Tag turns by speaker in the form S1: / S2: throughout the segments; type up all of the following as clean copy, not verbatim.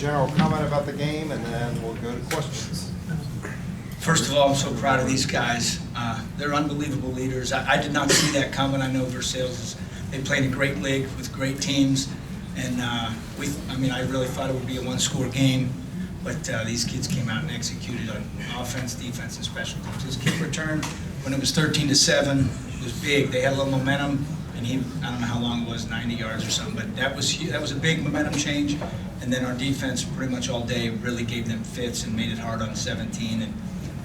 S1: general comment about the game, and then we'll go to questions.
S2: First of all, I'm so proud of these guys. They're unbelievable leaders. I did not see that coming. I know Versailles they play in a great league with great teams, and I really thought it would be a one-score game, but these kids came out and executed on offense, defense, and special teams. His kick return, when it was 13-7, was big. They had a little momentum, and I don't know how long it was, 90 yards or something, but that was a big momentum change. And then our defense pretty much all day really gave them fits and made it hard on 17,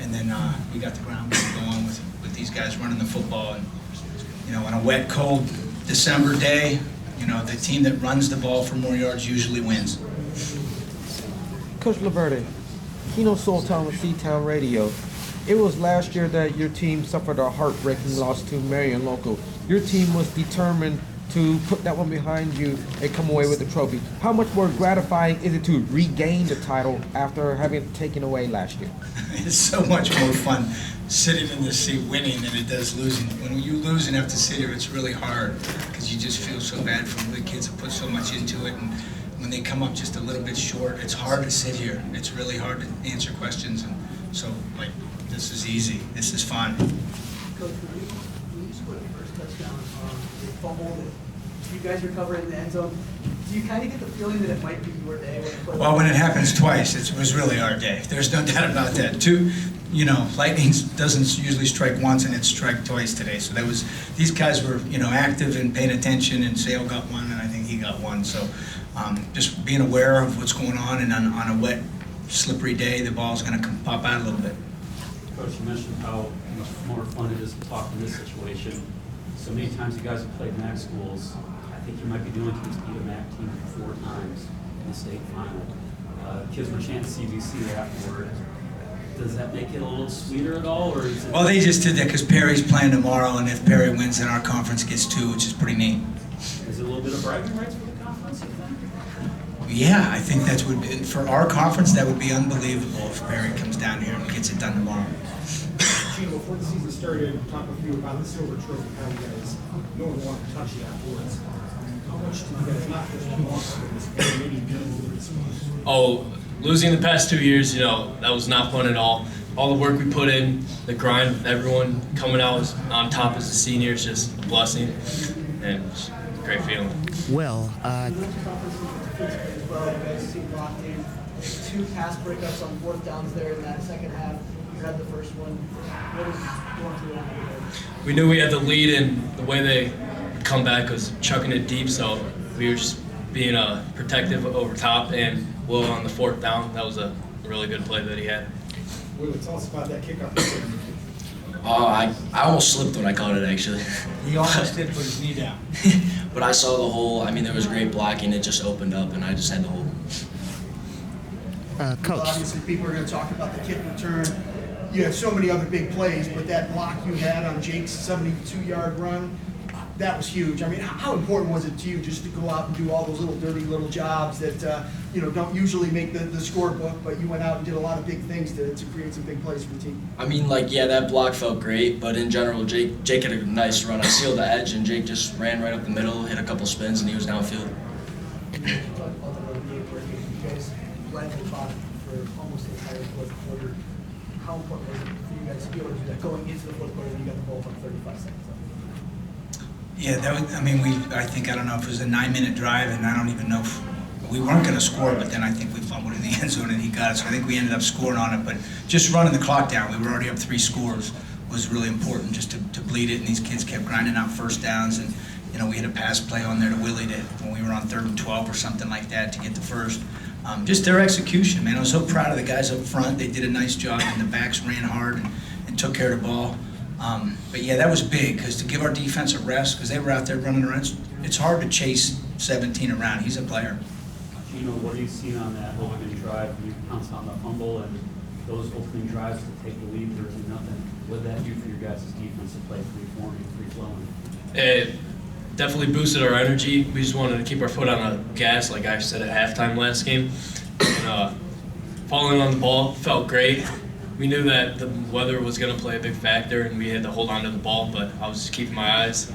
S2: and then we got the ground game going with these guys running the football. And on a wet, cold December day, the team that runs the ball for more yards usually wins.
S3: Coach Laverde, Keno Sultan with C-Town Radio. It was last year that your team suffered a heartbreaking loss to Marion Local. Your team was determined to put that one behind you and come away with the trophy. How much more gratifying is it to regain the title after having it taken away last year?
S2: It's so much more fun sitting in the seat winning than it does losing. When you lose and have to sit here, it's really hard because you just feel so bad for the kids that put so much into it. And when they come up just a little bit short, it's hard to sit here. It's really hard to answer questions. And so, this is easy. This is fun.
S4: Coach, when you scored the first touchdown, they fumbled it. You guys recover in the end zone. Do you kind of get the feeling that it might be your day?
S2: Well, when it happens twice, it was really our day. There's no doubt about that. Lightning doesn't usually strike once, and it struck twice today. So these guys were, active and paying attention, and Sale got one, and I think he got one. So just being aware of what's going on, and on a wet, slippery day, the ball's going to pop out a little bit.
S5: Coach, you mentioned how much more fun it is to talk in this situation. So many times you guys have played MAC schools. I think you might be doing to beat a MAC team 4 times in the state final. Kids were chanting CBC afterward. Does that make it a little sweeter at all, or is it?
S2: Well, they just did that because Perry's playing tomorrow, and if Perry wins, then our conference gets 2, which is pretty neat.
S5: Is it a little bit of bragging rights for the conference, you think?
S2: Yeah, I think for our conference, that would be unbelievable if Perry comes down here and gets it done tomorrow.
S6: Gino, before the season started, talk with you about the silver trophy, how you guys, no one wanted to touch it afterwards. How much do you guys not just want this game, maybe be this one?
S7: Oh, losing the past 2 years, that was not fun at all. All the work we put in, the grind, everyone coming out on top as a senior is just a blessing, and it's a great feeling.
S4: Well, you guys seem locked in. 2 pass breakups on 4th downs there in that second half. You had the first one. What was going through that?
S7: We knew we had the lead, and the way they would come back was chucking it deep, so we were just being protective over top, and Will on the 4th down, that was a really good play that he had.
S6: Will, tell us about that kickoff.
S8: I almost slipped when I caught it, actually.
S2: He almost did put his knee down.
S8: But I saw the hole. There was great blocking. It just opened up, and I just had to hold.
S4: Coach.
S9: Obviously, people are going to talk about the kick return. You had so many other big plays, but that block you had on Jake's 72-yard run, that was huge. How important was it to you just to go out and do all those dirty little jobs that don't usually make the scorebook, but you went out and did a lot of big things to create some big plays for the team?
S8: That block felt great, but in general, Jake had a nice run. I sealed the edge, and Jake just ran right up the middle, hit a couple spins, and he was downfield.
S4: You guys led the clock for almost the entire 4th quarter. How important was it for you guys to be able to do that going into the 4th quarter when you got the ball from 35 seconds left?
S2: Yeah, I don't know if it was a 9-minute drive, and I don't even know if we weren't going to score, but then I think we fumbled in the end zone and he got it. So I think we ended up scoring on it, but just running the clock down, we were already up 3 scores, was really important just to bleed it, and these kids kept grinding out 1st downs, and we had a pass play on there to Willie when we were on 3rd and 12 or something like that to get the first. Just their execution, man. I was so proud of the guys up front. They did a nice job, and the backs ran hard and took care of the ball. But yeah, that was big, because to give our defense a rest, because they were out there running around, it's hard to chase 17 around. He's a player.
S5: Gino, what are you seeing on that opening drive? You pounced on the fumble, and those opening drives to take the lead 13-0. What did that do for your guys' defense to play free-forming, free-flowing?
S7: It definitely boosted our energy. We just wanted to keep our foot on the gas, like I said at halftime last game. And, falling on the ball felt great. We knew that the weather was going to play a big factor, and we had to hold on to the ball, but I was just keeping my eyes,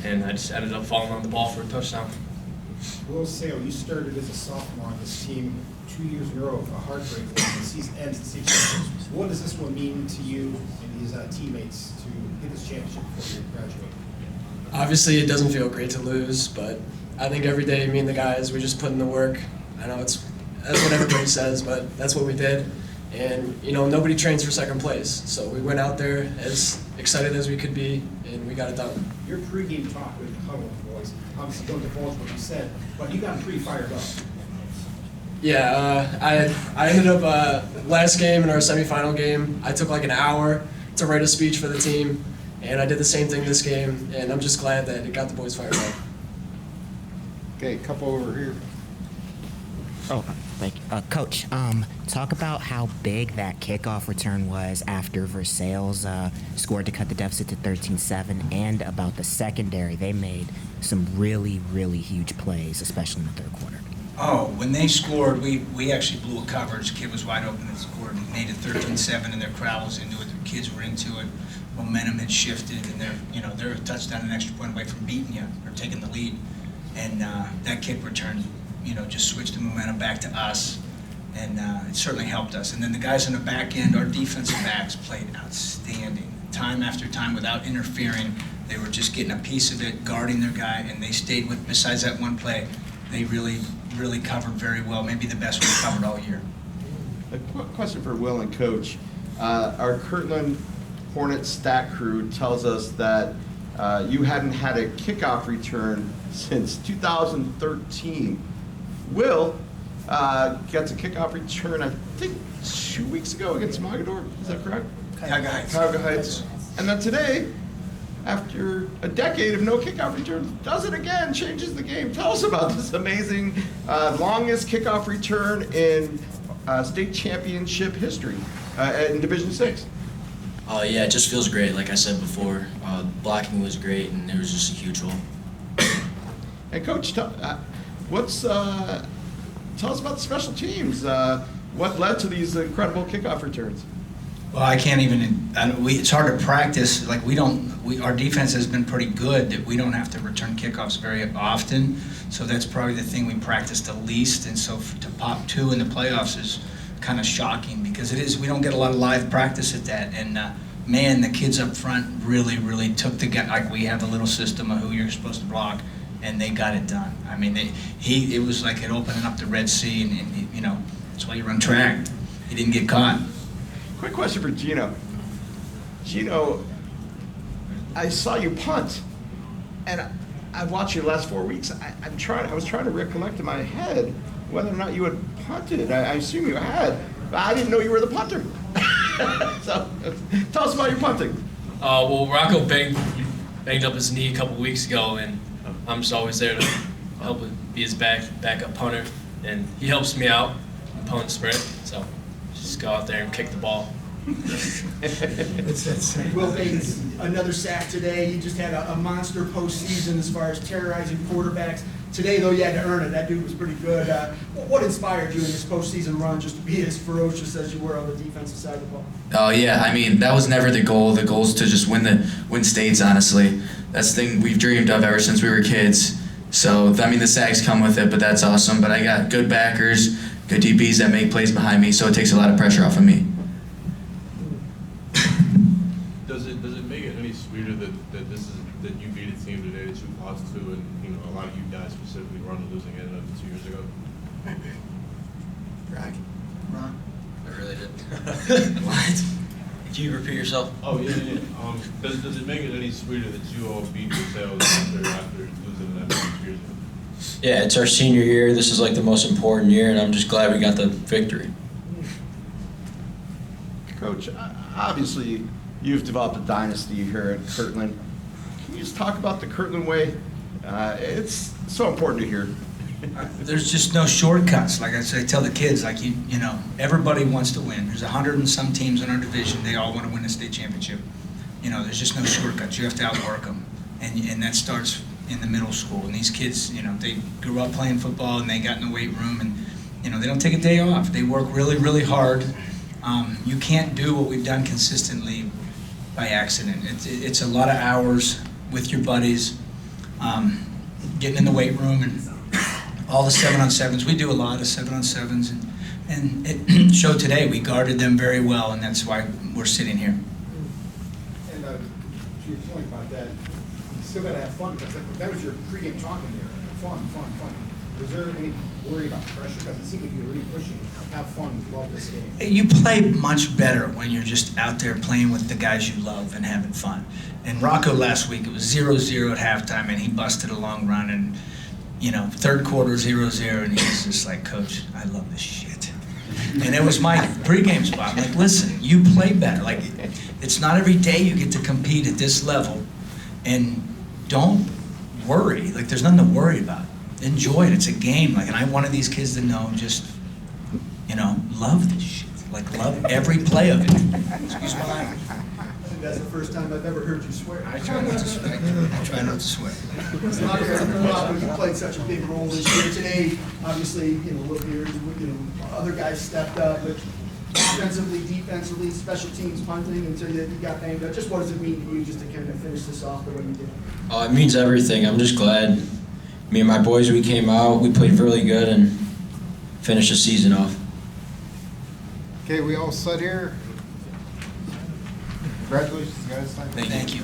S7: and I just ended up falling on the ball for a touchdown.
S6: Will Sale, you started as a sophomore on this team 2 years in a row of a heartbreak when the season ends, the season. What does this one mean to you and these teammates to get this championship before you graduate?
S10: Obviously, it doesn't feel great to lose, but I think every day, me and the guys, we just put in the work. I know that's what everybody says, but that's what we did. And, you know, nobody trains for second place. So we went out there as excited as we could be, and we got it done.
S6: Your pregame talk with the huddle, boys, obviously don't divulge what you said, but you got them pretty fired up.
S10: Yeah, I ended up last game in our semifinal game. I took like an hour to write a speech for the team, and I did the same thing this game. And I'm just glad that it got the boys fired up.
S1: Okay, a couple over here.
S11: Oh, thank you. Coach, talk about how big that kickoff return was after Versailles scored to cut the deficit to 13-7, and about the secondary. They made some really, really huge plays, especially in the third quarter.
S2: Oh, when they scored, we actually blew a coverage. The kid was wide open and scored. And made it 13-7, and their crowd was into it. Their kids were into it. Momentum had shifted, and they're a touchdown and an extra point away from beating you or taking the lead. And that kick return, just switched the momentum back to us, and it certainly helped us. And then the guys on the back end, our defensive backs, played outstanding. Time after time without interfering. They were just getting a piece of it, guarding their guy, and they stayed with, besides that one play, they really covered very well, maybe the best we've covered all year.
S1: A question for Will and Coach. Our Kirtland Hornets stat crew tells us that you hadn't had a kickoff return since 2013. Will gets a kickoff return, I think, 2 weeks ago against Mogador. Is that correct?
S2: Cuyahoga Heights.
S1: Cuyahoga Heights. And then today, after a decade of no kickoff returns, does it again, changes the game. Tell us about this amazing longest kickoff return in state championship history in Division 6.
S8: Yeah, it just feels great. Like I said before, blocking was great, and it was just a huge role.
S1: And Coach, tell us about the special teams. What led to these incredible kickoff returns?
S2: Well, I can't even. It's hard to practice. Like our defense has been pretty good that we don't have to return kickoffs very often. So that's probably the thing we practice the least. And so to pop 2 in the playoffs is kind of shocking because it is. We don't get a lot of live practice at that. And man, the kids up front really took the guy. Like we have a little system of who you're supposed to block, and they got it done. I mean, it was like it opening up the Red Sea, and that's why you run track. He didn't get caught.
S1: Quick question for Gino. Gino, I saw you punt, and I watched your last 4 weeks. I was trying to recollect in my head whether or not you had punted. I assume you had, but I didn't know you were the punter. So, tell us about your punting.
S7: Well, Rocco banged up his knee a couple weeks ago, and I'm just always there to help be his backup punter, and he helps me out in punt sprint. So just go out there and kick the ball.
S9: Will Bates, another sack today. He just had a monster postseason as far as terrorizing quarterbacks. Today, though, you had to earn it. That dude was pretty good. What inspired you in this postseason run just to be as ferocious as you were on the defensive side of the ball?
S12: Oh yeah, I mean that was never the goal. The goal is to just win states. Honestly, that's the thing we've dreamed of ever since we were kids. So I mean the sacks come with it, but that's awesome. But I got good backers, good DBs that make plays behind me, so it takes a lot of pressure off of me.
S13: Does it make it any sweeter that you beat a team today that you lost to, and a lot of you guys specifically were on the losing end of it 2 years ago?
S8: Ron? I really did. What? Can you repeat yourself?
S13: Oh yeah. Does it make it any sweeter that you all beat yourselves after losing that 2 years ago?
S14: Yeah, it's our senior year. This is like the most important year, and I'm just glad we got the victory.
S1: Coach, obviously you've developed a dynasty here at Kirtland. Can you just talk about the Kirtland way? It's so important to hear.
S2: There's just no shortcuts. Like I say, tell the kids, like everybody wants to win. There's 100 and some teams in our division. They all want to win the state championship. There's just no shortcuts. You have to outwork them, and that starts in the middle school. And these kids, they grew up playing football and they got in the weight room, and they don't take a day off. They work really hard. You can't do what we've done consistently by accident. It's a lot of hours with your buddies, getting in the weight room and all the 7-on-7s. We do a lot of 7-on-7s, and And it showed today. We guarded them very well, and that's why we're sitting here.
S6: And to your point about that, you still gotta have fun, because that was your pregame talking there. Fun, fun, fun. Was there any worry about pressure? Because it seemed like you were really pushing. Have fun, love this game.
S2: You play much better when you're just out there playing with the guys you love and having fun. And Rocco last week, it was 0-0 at halftime, and he busted a long run, and third quarter 0-0, and he was just like, Coach, I love this shit. And it was my pregame spot. I'm like, listen, you play better. Like, it's not every day you get to compete at this level, and don't worry. Like, there's nothing to worry about. Enjoy it. It's a game. Like, and I wanted these kids to know, just, love this shit. Like, love every play of it. Excuse my language.
S9: I think that's the first time I've ever heard you swear.
S2: I try not to swear. I try not to swear.
S9: You played such a big role this year. Today, obviously, other guys stepped up, but offensively, defensively, special teams, punting until you got banged up. Just what does it mean to you just to kind of finish this off the way you did?
S14: It means everything. I'm just glad. Me and my boys, we came out, we played really good, and finished the season off.
S15: Okay, we all set here. Congratulations, guys.
S2: Thank you.